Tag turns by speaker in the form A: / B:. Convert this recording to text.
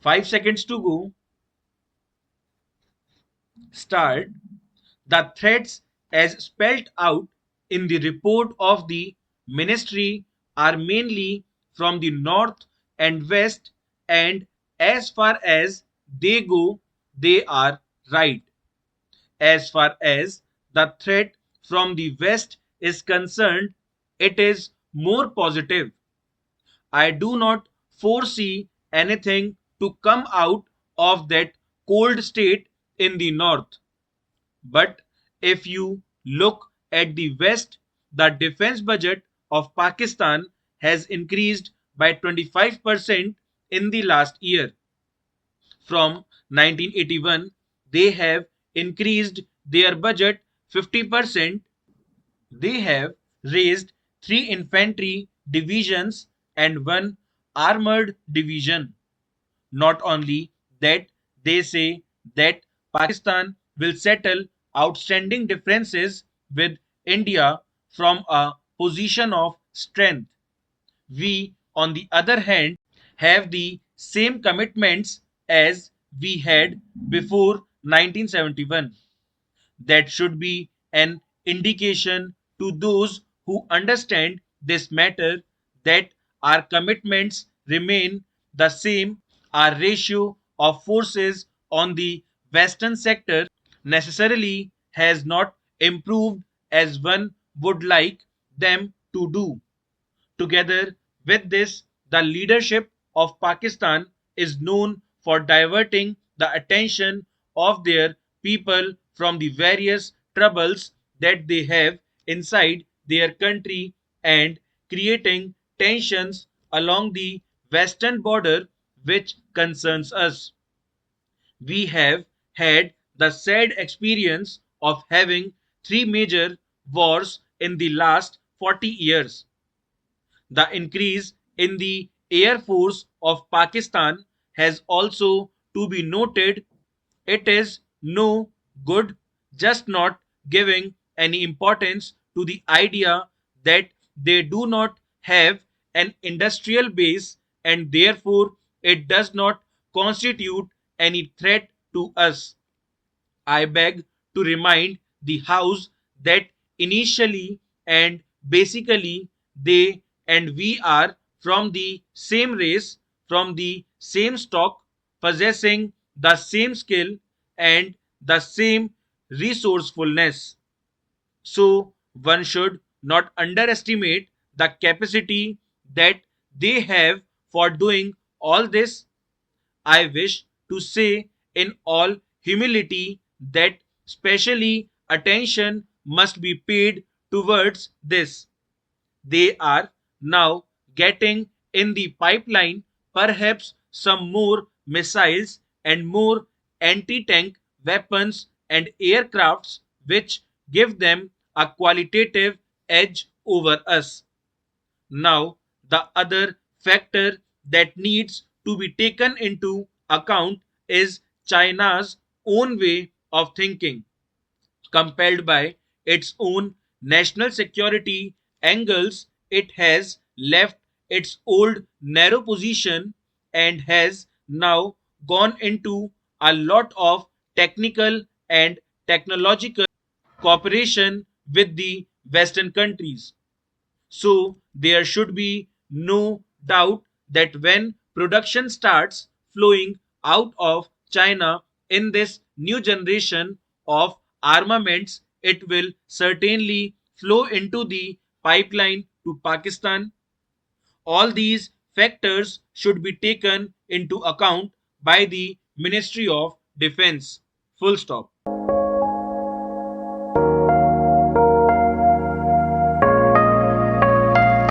A: 5 seconds to go. Start. The threats as spelled out in the report of the ministry are mainly from the north and west, and as far as they go, they are right. As far as the threat from the west is concerned, it is more positive. I do not foresee anything to come out of that cold state in the north. But if you look at the West, the defense budget of Pakistan has increased by 25% in the last year. From 1981, they have increased their budget 50%. They have raised 3 infantry divisions and 1 armored division. Not only that, they say that Pakistan will settle outstanding differences with India from a position of strength. We, on the other hand, have the same commitments as we had before 1971. That should be an indication to those who understand this matter that our commitments remain the same. Our ratio of forces on the western sector necessarily has not improved as one would like them to do. Together with this, the leadership of Pakistan is known for diverting the attention of their people from the various troubles that they have inside their country and creating tensions along the western border, which concerns us. We have had the sad experience of having 3 major wars in the last 40 years. The increase in the Air Force of Pakistan has also to be noted. It is no good just not giving any importance to the idea that they do not have an industrial base and therefore it does not constitute any threat to us. I beg to remind the House that initially and basically they and we are from the same race, from the same stock, possessing the same skill and the same resourcefulness. So one should not underestimate the capacity that they have for doing all this. I wish to say in all humility that specially attention must be paid towards this. They are now getting in the pipeline perhaps some more missiles and more anti tank weapons and aircrafts which give them a qualitative edge over us. Now, the other factor that needs to be taken into account is China's own way of thinking, compelled by its own national security angles. It has left its old narrow position and has now gone into a lot of technical and technological cooperation with the Western countries. So there should be no doubt that when production starts flowing out of China in this new generation of armaments, it will certainly flow into the pipeline to Pakistan. All these factors should be taken into account by the Ministry of Defense. Full stop.